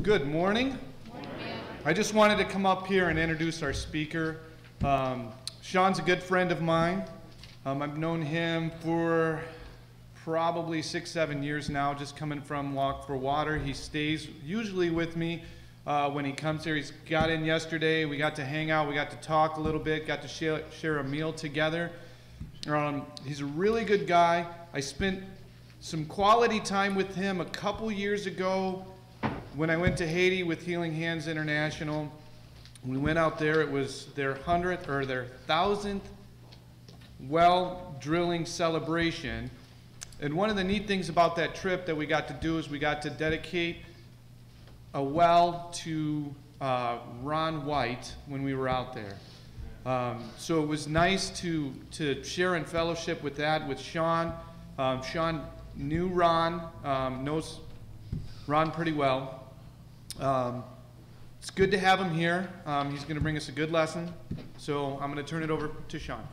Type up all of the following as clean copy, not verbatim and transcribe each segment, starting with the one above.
Good morning. I just wanted to come up here and introduce our speaker. Sean's a good friend of mine. I've known him for probably 6-7 years now, just coming from Walk for Water. He stays usually with me when he comes here. He's got in yesterday. We got to hang out. We got to talk a little bit, got to share a meal together. He's a really good guy. I spent some quality time with him a couple years ago when I went to Haiti with Healing Hands International. We went out there. It was their 100th or their 1000th well drilling celebration. And one of the neat things about that trip that we got to do is we got to dedicate a well to Ron White when we were out there. So it was nice to share in fellowship with that with Sean. Sean knew Ron, knows Ron pretty well. It's good to have him here. He's going to bring us a good lesson. So I'm going to turn it over to Sean.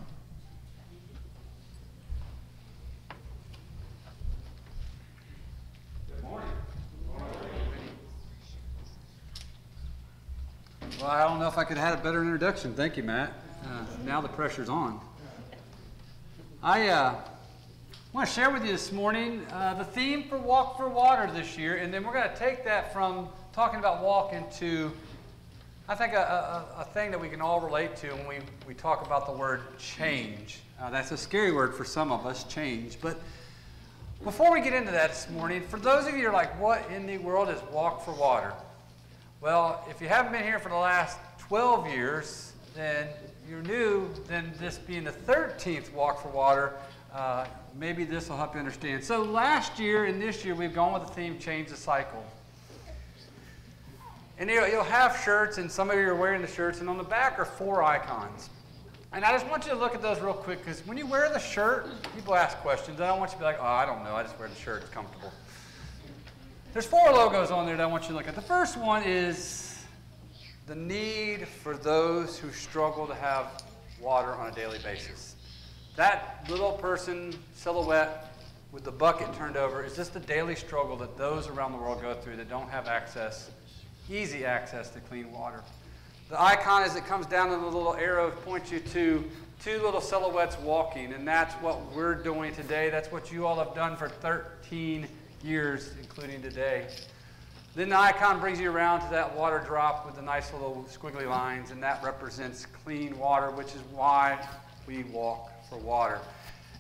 Good morning. Well, I don't know if I could have had a better introduction. Thank you, Matt. Now the pressure's on. I want to share with you this morning the theme for Walk for Water this year, and then we're going to take that from talking about walk into, I think, a thing that we can all relate to when we talk about the word change. That's a scary word for some of us, change. But before we get into that this morning, for those of you who are like, what in the world is Walk for Water? Well, if you haven't been here for the last 12 years, then you're new, then this being the 13th Walk for Water, maybe this will help you understand. So last year and this year, we've gone with the theme, Change the Cycle. And you'll have shirts, and some of you are wearing the shirts, and on the back are 4 icons. And I just want you to look at those real quick, because when you wear the shirt, people ask questions. I don't want you to be like, oh, I don't know, I just wear the shirt, it's comfortable. There's 4 logos on there that I want you to look at. The first one is the need for those who struggle to have water on a daily basis. That little person silhouette with the bucket turned over is just the daily struggle that those around the world go through that don't have access, easy access to clean water. The icon, as it comes down, and the little arrow points you to 2 little silhouettes walking, and that's what we're doing today. That's what you all have done for 13 years, including today. Then the icon brings you around to that water drop with the nice little squiggly lines, and that represents clean water, which is why we walk for water.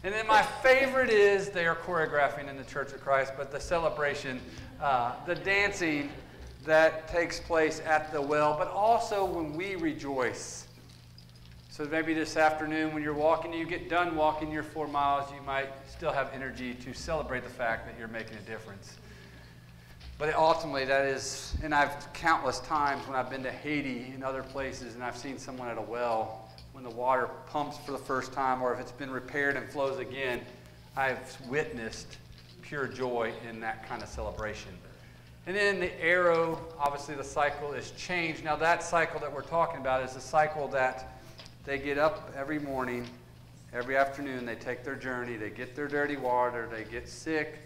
And then my favorite is, they are choreographing in the Church of Christ, but the celebration, the dancing that takes place at the well, but also when we rejoice. So maybe this afternoon when you're walking, you get done walking your 4 miles, you might still have energy to celebrate the fact that you're making a difference. But ultimately that is, and I've countless times when I've been to Haiti and other places and I've seen someone at a well, when the water pumps for the first time, or if it's been repaired and flows again, I've witnessed pure joy in that kind of celebration. And then the arrow, obviously the cycle is changed. Now that cycle that we're talking about is the cycle that they get up every morning, every afternoon, they take their journey, they get their dirty water, they get sick,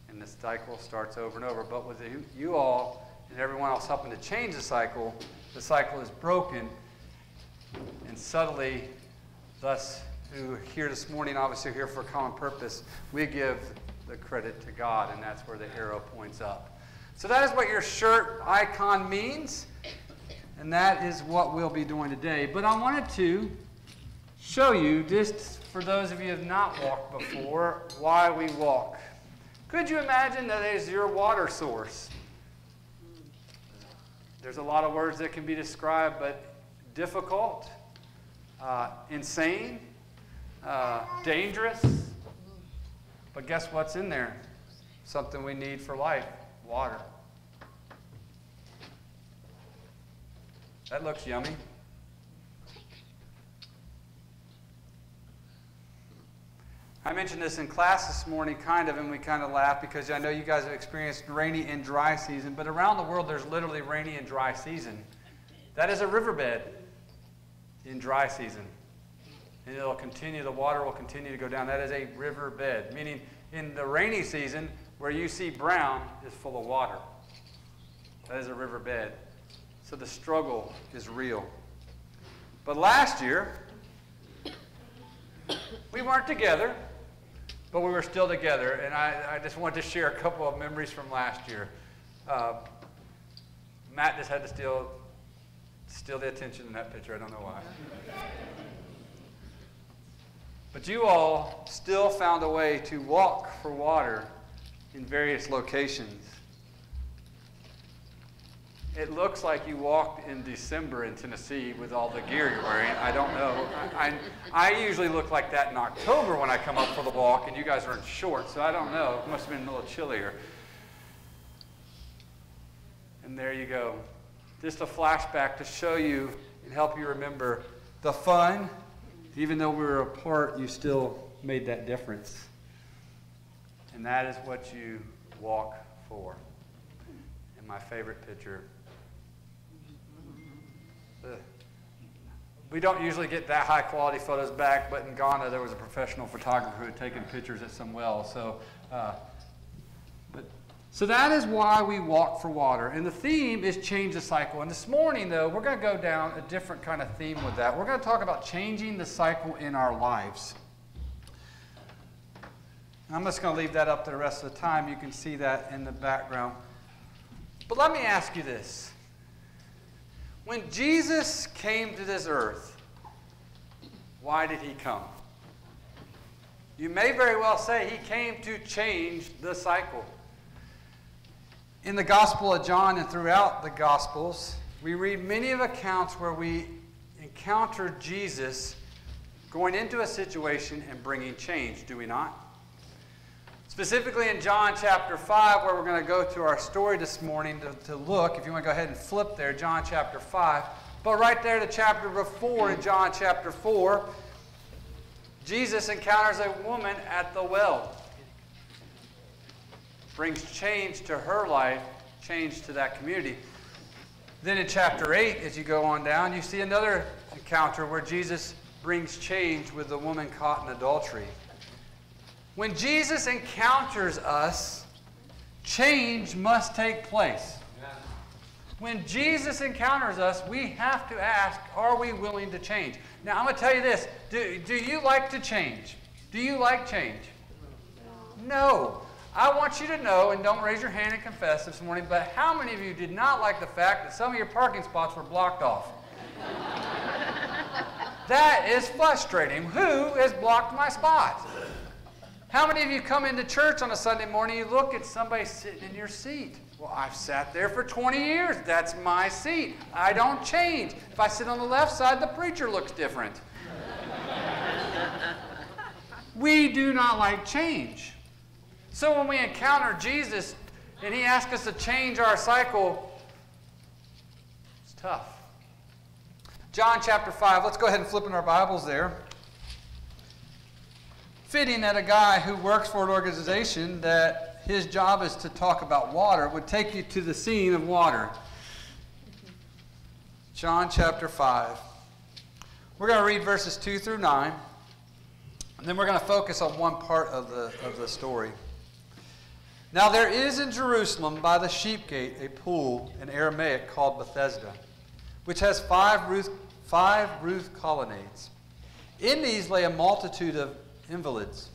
and the cycle starts over and over. But with you all and everyone else helping to change the cycle is broken. And subtly, thus, who are here this morning, obviously here for a common purpose, we give the credit to God, and that's where the arrow points up. So that is what your shirt icon means, and that is what we'll be doing today. But I wanted to show you, just for those of you who have not walked before, why we walk. Could you imagine that is your water source? There's a lot of words that can be described, but difficult, insane, dangerous. But guess what's in there? Something we need for life, water. That looks yummy. I mentioned this in class this morning, and we kind of laughed because I know you guys have experienced rainy and dry season, but around the world there's literally rainy and dry season. That is a riverbed in dry season. And it'll continue, the water will continue to go down. That is a riverbed, meaning in the rainy season, where you see brown is full of water. That is a riverbed. So the struggle is real. But last year, we weren't together, but we were still together. And I just wanted to share a couple of memories from last year. Matt just had to steal the attention in that picture. I don't know why. But you all still found a way to walk for water in various locations. It looks like you walked in December in Tennessee with all the gear you're wearing. I don't know. I usually look like that in October when I come up for the walk, and you guys are in shorts, so I don't know. It must have been a little chillier. And there you go. Just a flashback to show you and help you remember the fun. Even though we were apart, you still made that difference. And that is what you walk for. And my favorite picture. We don't usually get that high quality photos back, but in Ghana there was a professional photographer who had taken pictures at some wells. So that is why we walk for water. And the theme is change the cycle. And this morning, though, we're going to go down a different kind of theme with that. We're going to talk about changing the cycle in our lives. And I'm just going to leave that up to the rest of the time. You can see that in the background. But let me ask you this. When Jesus came to this earth, why did he come? You may very well say he came to change the cycle. In the Gospel of John and throughout the Gospels, we read many of accounts where we encounter Jesus going into a situation and bringing change, do we not? Specifically in John chapter 5, where we're going to go to our story this morning to look. If you want to go ahead and flip there, John chapter 5. But right there to chapter before in John chapter 4, Jesus encounters a woman at the well. Brings change to her life, change to that community. Then in chapter 8, as you go on down, you see another encounter where Jesus brings change with the woman caught in adultery. When Jesus encounters us, change must take place. When Jesus encounters us, we have to ask, are we willing to change? Now, I'm going to tell you this. Do you like to change? Do you like change? No. I want you to know, and don't raise your hand and confess this morning, but how many of you did not like the fact that some of your parking spots were blocked off? That is frustrating. Who has blocked my spot? How many of you come into church on a Sunday morning, you look at somebody sitting in your seat? Well, I've sat there for 20 years. That's my seat. I don't change. If I sit on the left side, the preacher looks different. We do not like change. So when we encounter Jesus and he asks us to change our cycle, it's tough. John chapter 5, let's go ahead and flip in our Bibles there. Fitting that a guy who works for an organization that his job is to talk about water would take you to the scene of water. John chapter 5. We're going to read verses 2 through 9, and then we're going to focus on one part of the story. Now there is in Jerusalem by the sheep gate a pool in Aramaic called Bethesda, which has five roof colonnades. In these lay a multitude of invalids,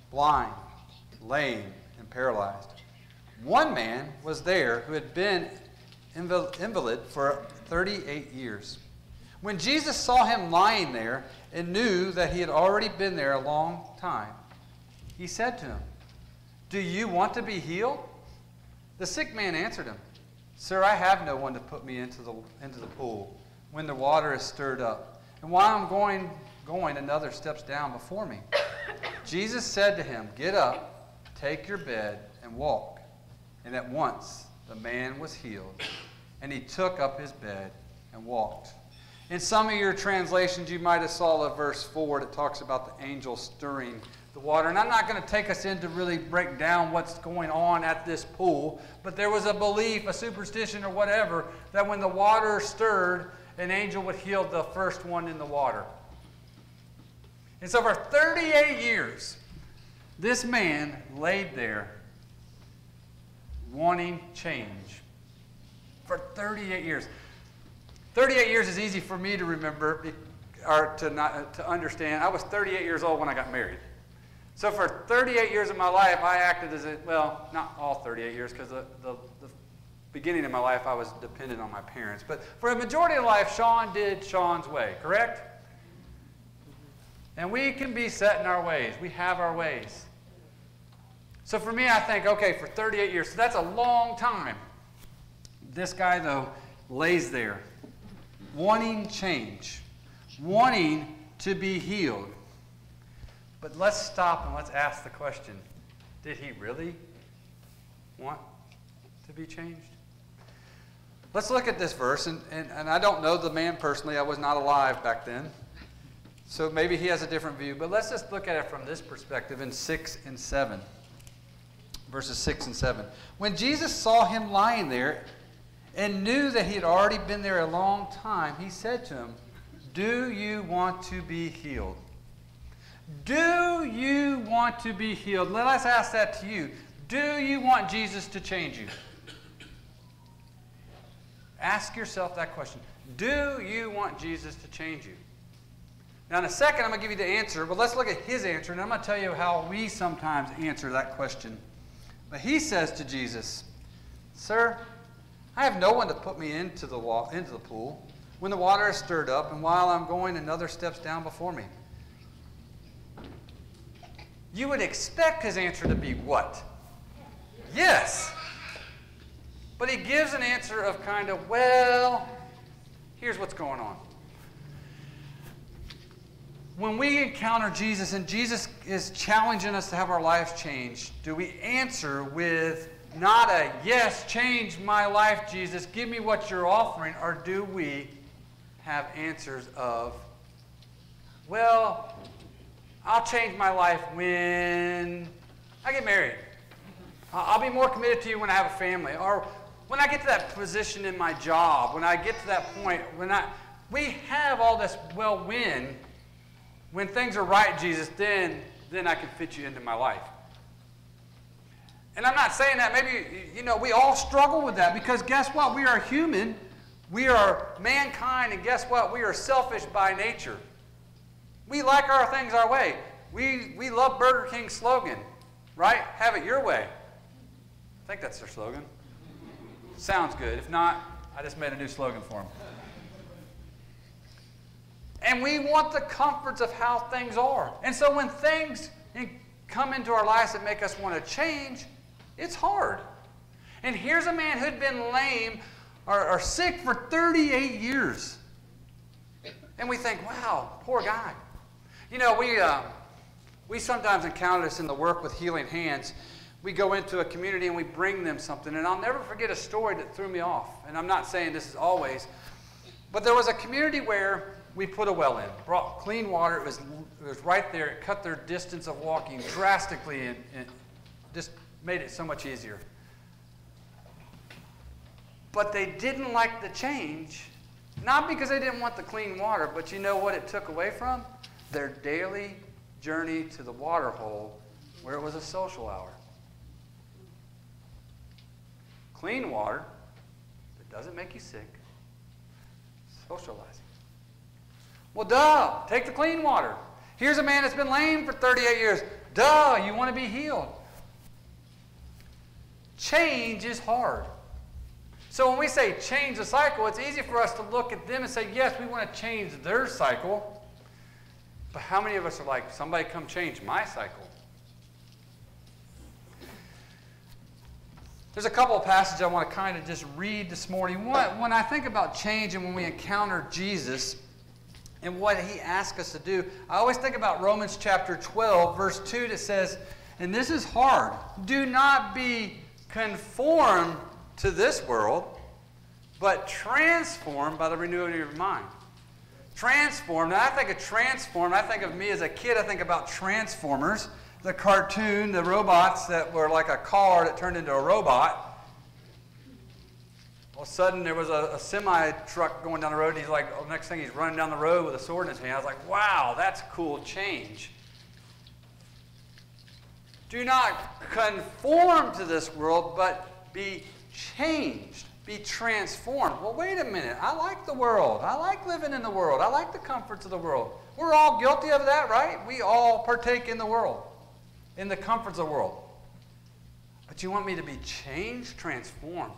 blind, lame, and paralyzed. One man was there who had been invalid for 38 years. When Jesus saw him lying there and knew that he had already been there a long time, he said to him, "Do you want to be healed?" The sick man answered him, "Sir, I have no one to put me into the pool when the water is stirred up. And while I'm going, another steps down before me." Jesus said to him, "Get up, take your bed, and walk." And at once the man was healed, and he took up his bed and walked. In some of your translations, you might have saw the verse 4 that talks about the angel stirring the water. And I'm not going to take us in to really break down what's going on at this pool, but there was a belief, a superstition or whatever, that when the water stirred, an angel would heal the first one in the water. And so for 38 years, this man laid there wanting change. for 38 years. 38 years is easy for me to remember or to understand. I was 38 years old when I got married. So for 38 years of my life, I acted as a, well, not all 38 years, because the beginning of my life, I was dependent on my parents. But for a majority of life, Sean did Sean's way, correct? And we can be set in our ways. We have our ways. So for me, I think, okay, for 38 years, so that's a long time. This guy, though, lays there, wanting change, wanting to be healed. But let's stop and let's ask the question, did he really want to be changed? Let's look at this verse, and I don't know the man personally. I was not alive back then. So maybe he has a different view, but let's just look at it from this perspective in 6 and 7. Verses 6 and 7. When Jesus saw him lying there and knew that he had already been there a long time, he said to him, "Do you want to be healed?" Do you want to be healed? Let us ask that to you. Do you want Jesus to change you? Ask yourself that question. Do you want Jesus to change you? Now, in a second, I'm going to give you the answer, but let's look at his answer, and I'm going to tell you how we sometimes answer that question. But he says to Jesus, "Sir, I have no one to put me into the pool when the water is stirred up, and while I'm going, another steps down before me." You would expect his answer to be what? Yes. But he gives an answer of kind of, well, here's what's going on. When we encounter Jesus and Jesus is challenging us to have our lives changed, do we answer with not a, yes, change my life, Jesus, give me what you're offering, or do we have answers of, well, I'll change my life when I get married. I'll be more committed to you when I have a family. Or when I get to that position in my job, when I get to that point, we have all this, well, when things are right, Jesus, then I can fit you into my life. And I'm not saying that, maybe, we all struggle with that, because guess what? We are human. We are mankind, and guess what? We are selfish by nature. We like our things our way. We love Burger King's slogan, right? Have it your way. I think that's their slogan. Sounds good. If not, I just made a new slogan for them. And we want the comforts of how things are. And so when things come into our lives that make us want to change, it's hard. And here's a man who'd been lame or sick for 38 years. And we think, wow, poor guy. We sometimes encounter this in the work with Healing Hands. We go into a community and we bring them something. And I'll never forget a story that threw me off. And I'm not saying this is always. But there was a community where we put a well in, brought clean water. It was right there. It cut their distance of walking drastically and just made it so much easier. But they didn't like the change, not because they didn't want the clean water, but you know what it took away from? Their daily journey to the water hole where it was a social hour. Clean water that doesn't make you sick. Socializing. Well, duh, take the clean water. Here's a man that's been lame for 38 years. Duh, you want to be healed. Change is hard. So when we say change the cycle, it's easy for us to look at them and say, yes, we want to change their cycle. But how many of us are like, somebody come change my cycle? There's a couple of passages I want to kind of just read this morning. When I think about change and when we encounter Jesus and what he asks us to do, I always think about Romans chapter 12, verse 2 that says, and this is hard, do not be conformed to this world, but transformed by the renewing of your mind. Transformed. Now I think of transformed. I think of me as a kid. I think about Transformers, the cartoon, the robots that were like a car that turned into a robot. All of a sudden there was a semi truck going down the road, and he's like, oh, next thing he's running down the road with a sword in his hand. I was like, wow, that's cool change. Do not conform to this world, but be changed be transformed. Well, wait a minute. I like the world. I like living in the world. I like the comforts of the world. We're all guilty of that, right? We all partake in the world, in the comforts of the world. But you want me to be changed, transformed.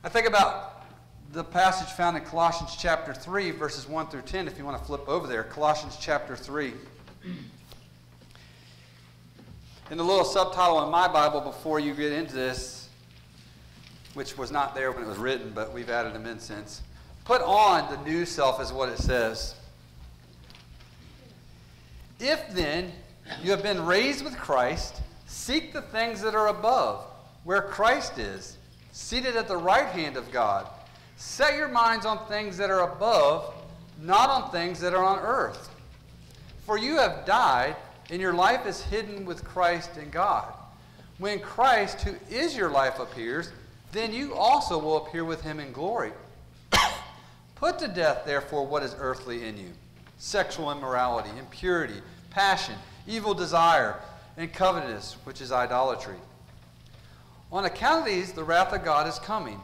I think about the passage found in Colossians chapter 3, verses 1 through 10, if you want to flip over there. Colossians chapter 3. In the little subtitle in my Bible before you get into this, which was not there when it was written, but we've added them in since. Put on the new self is what it says. If then you have been raised with Christ, seek the things that are above, where Christ is, seated at the right hand of God. Set your minds on things that are above, not on things that are on earth. For you have died, and your life is hidden with Christ in God. When Christ, who is your life, appears, then you also will appear with him in glory. Put to death, therefore, what is earthly in you: sexual immorality, impurity, passion, evil desire, and covetousness, which is idolatry. On account of these, the wrath of God is coming.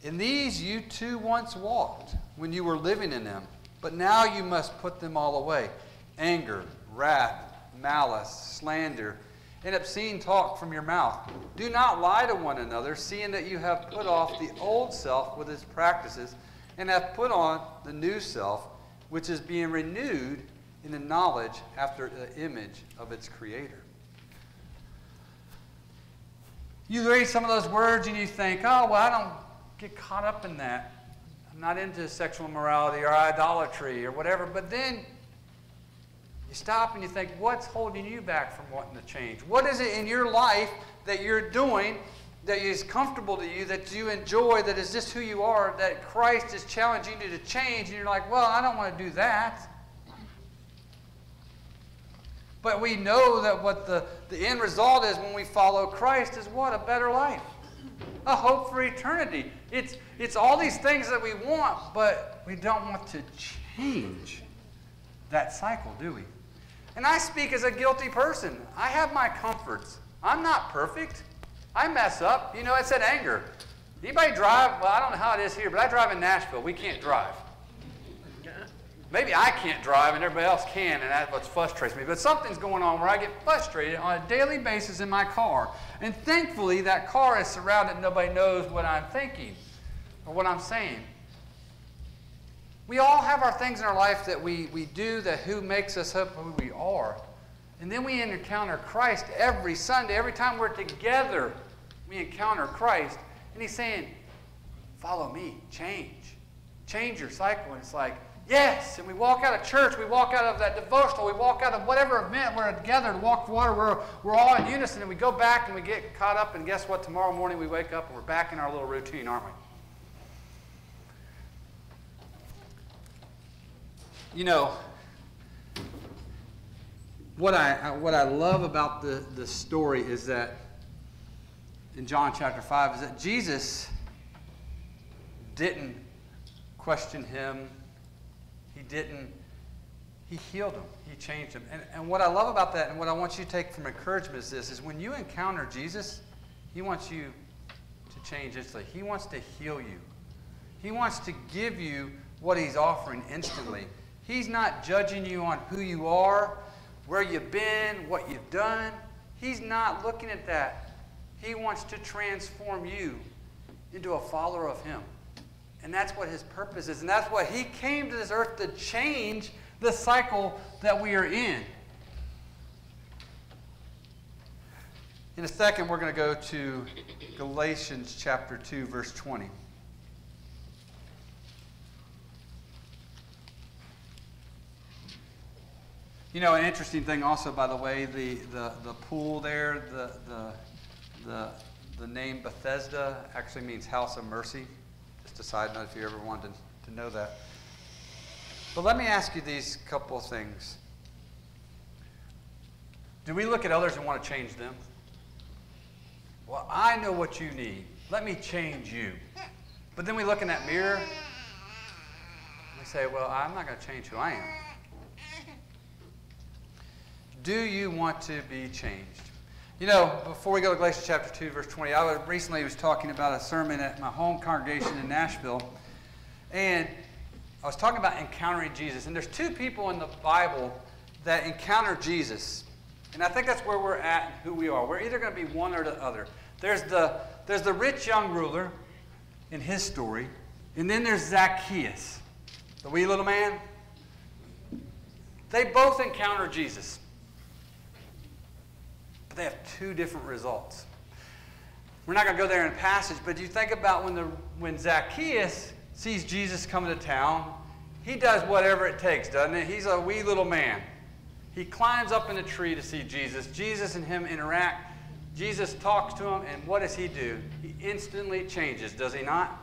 In these you too once walked, when you were living in them. But now you must put them all away: anger, wrath, malice, slander, and obscene talk from your mouth. Do not lie to one another, seeing that you have put off the old self with its practices, and have put on the new self, which is being renewed in the knowledge after the image of its creator. You read some of those words and you think, oh, well, I don't get caught up in that. I'm not into sexual immorality or idolatry or whatever. But then you stop and you think, what's holding you back from wanting to change? What is it in your life that you're doing that is comfortable to you, that you enjoy, that is just who you are, that Christ is challenging you to change? And you're like, well, I don't want to do that. But we know that what the end result is when we follow Christ is what? A better life. A hope for eternity. It's all these things that we want, but we don't want to change that cycle, do we? And I speak as a guilty person. I have my comforts. I'm not perfect. I mess up. You know, it said anger. Anybody drive? Well, I don't know how it is here, but I drive in Nashville. We can't drive. Maybe I can't drive and everybody else can, and that's what frustrates me. But something's going on where I get frustrated on a daily basis in my car. And thankfully, that car is surrounded, nobody knows what I'm thinking or what I'm saying. We all have our things in our life that we do, that who makes us up who we are. And then we encounter Christ every Sunday. Every time we're together, we encounter Christ. And he's saying, follow me, change. Change your cycle. And it's like, yes, and we walk out of church, we walk out of that devotional, we walk out of whatever event we're together to walk the water, we're all in unison, and we go back and we get caught up, and guess what? Tomorrow morning we wake up and we're back in our little routine, aren't we? You know, what I love about the story is that in John chapter 5 is that Jesus didn't question him. He healed him. He changed him. And what I love about that, and what I want you to take from encouragement is this, is when you encounter Jesus, he wants you to change instantly. He wants to heal you. He wants to give you what he's offering instantly. He's not judging you on who you are, where you've been, what you've done. He's not looking at that. He wants to transform you into a follower of him. And that's what his purpose is. And that's why he came to this earth, to change the cycle that we are in. In a second, we're going to go to Galatians chapter 2, verse 20. You know, an interesting thing also, by the way, the pool there, the name Bethesda actually means house of mercy. Just a side note if you ever wanted to know that. But let me ask you these couple of things. Do we look at others and want to change them? Well, I know what you need. Let me change you. But then we look in that mirror and we say, well, I'm not going to change who I am. Do you want to be changed? You know, before we go to Galatians chapter 2, verse 20, I recently was talking about a sermon at my home congregation in Nashville, and I was talking about encountering Jesus. And there's two people in the Bible that encounter Jesus. And I think that's where we're at and who we are. We're either going to be one or the other. There's the rich young ruler in his story, and then there's Zacchaeus, the wee little man. They both encounter Jesus. But they have two different results. We're not going to go there in a passage, but you think about when Zacchaeus sees Jesus coming to town, he does whatever it takes, doesn't he? He's a wee little man. He climbs up in a tree to see Jesus. Jesus and him interact. Jesus talks to him, and what does he do? He instantly changes, does he not?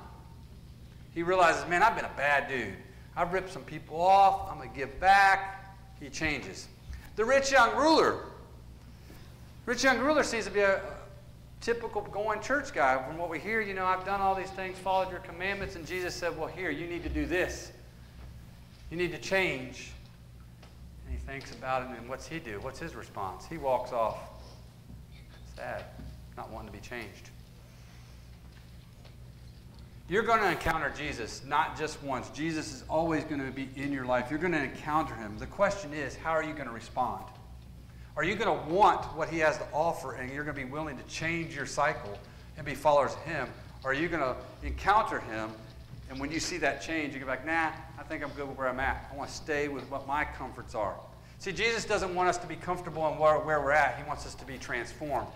He realizes, man, I've been a bad dude. I've ripped some people off. I'm going to give back. He changes. The rich young ruler seems to be a typical going church guy. From what we hear, you know, I've done all these things, followed your commandments, and Jesus said, well, here, you need to do this. You need to change. And he thinks about it, and what's he do? What's his response? He walks off. Sad, not wanting to be changed. You're going to encounter Jesus not just once. Jesus is always going to be in your life. You're going to encounter him. The question is, how are you going to respond? Are you going to want what he has to offer, and you're going to be willing to change your cycle and be followers of him? Or are you going to encounter him, and when you see that change, you go back, nah, I think I'm good with where I'm at. I want to stay with what my comforts are. See, Jesus doesn't want us to be comfortable in where we're at. He wants us to be transformed.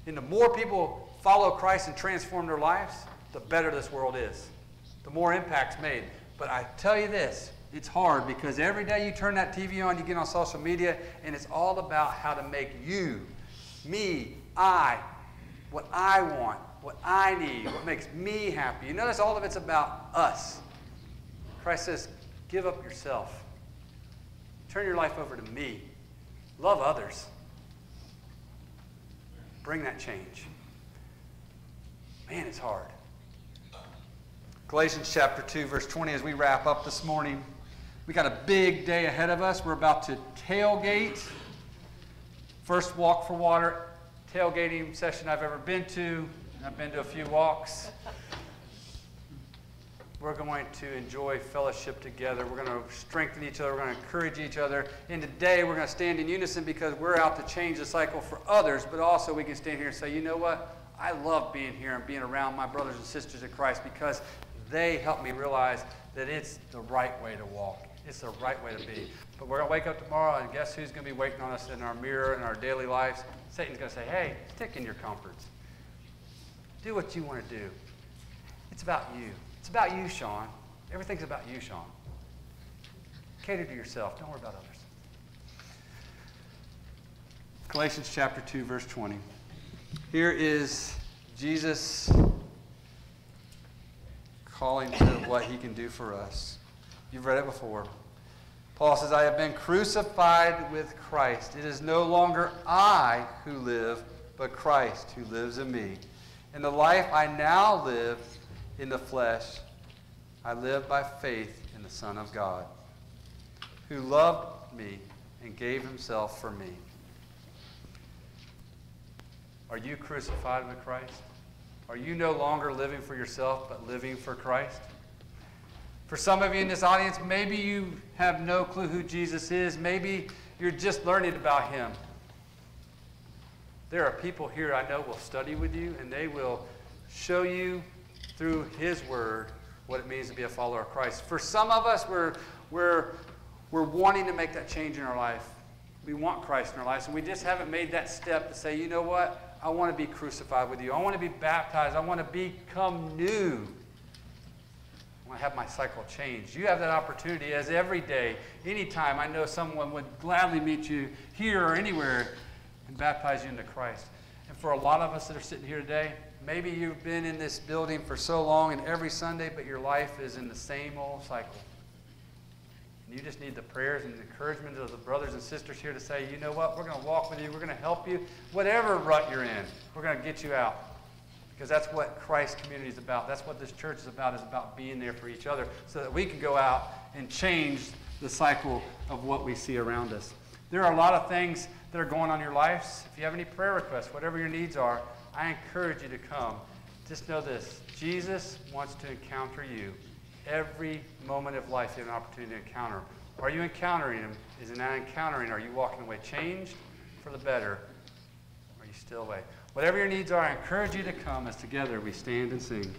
And the more people follow Christ and transform their lives, the better this world is. The more impact's made. But I tell you this, it's hard because every day you turn that TV on, you get on social media, and it's all about how to make you, me, what I want, what I need, what makes me happy. You notice all of it's about us. Christ says, give up yourself. Turn your life over to me. Love others. Bring that change. Man, it's hard. Galatians chapter 2, verse 20, as we wrap up this morning, we got a big day ahead of us. We're about to tailgate. First walk for water tailgating session I've ever been to. I've been to a few walks. We're going to enjoy fellowship together. We're going to strengthen each other. We're going to encourage each other. And today we're going to stand in unison because we're out to change the cycle for others, but also we can stand here and say, you know what? I love being here and being around my brothers and sisters in Christ because they help me realize that it's the right way to walk. It's the right way to be. But we're going to wake up tomorrow, and guess who's going to be waiting on us in our mirror in our daily lives? Satan's going to say, hey, stick in your comforts. Do what you want to do. It's about you. It's about you, Sean. Everything's about you, Sean. Cater to yourself. Don't worry about others. Galatians chapter 2, verse 20. Here is Jesus calling to what he can do for us. You've read it before. Paul says, I have been crucified with Christ. It is no longer I who live, but Christ who lives in me. And the life I now live in the flesh, I live by faith in the Son of God, who loved me and gave himself for me. Are you crucified with Christ? Are you no longer living for yourself, but living for Christ? For some of you in this audience, maybe you have no clue who Jesus is. Maybe you're just learning about him. There are people here I know will study with you, and they will show you through his word what it means to be a follower of Christ. For some of us, we're wanting to make that change in our life. We want Christ in our lives, and we just haven't made that step to say, you know what? I want to be crucified with you. I want to be baptized. I want to become new. I want to have my cycle changed. You have that opportunity as every day, anytime. I know someone would gladly meet you here or anywhere and baptize you into Christ. And for a lot of us that are sitting here today, maybe you've been in this building for so long and every Sunday, but your life is in the same old cycle. And you just need the prayers and the encouragement of the brothers and sisters here to say, you know what, we're going to walk with you, we're going to help you. Whatever rut you're in, we're going to get you out. Because that's what Christ community is about. That's what this church is about being there for each other so that we can go out and change the cycle of what we see around us. There are a lot of things that are going on in your lives. If you have any prayer requests, whatever your needs are, I encourage you to come. Just know this, Jesus wants to encounter you. Every moment of life you have an opportunity to encounter him. Are you encountering him? Is in that encountering, are you walking away changed for the better? Or are you still away? Whatever your needs are, I encourage you to come as together we stand and sing.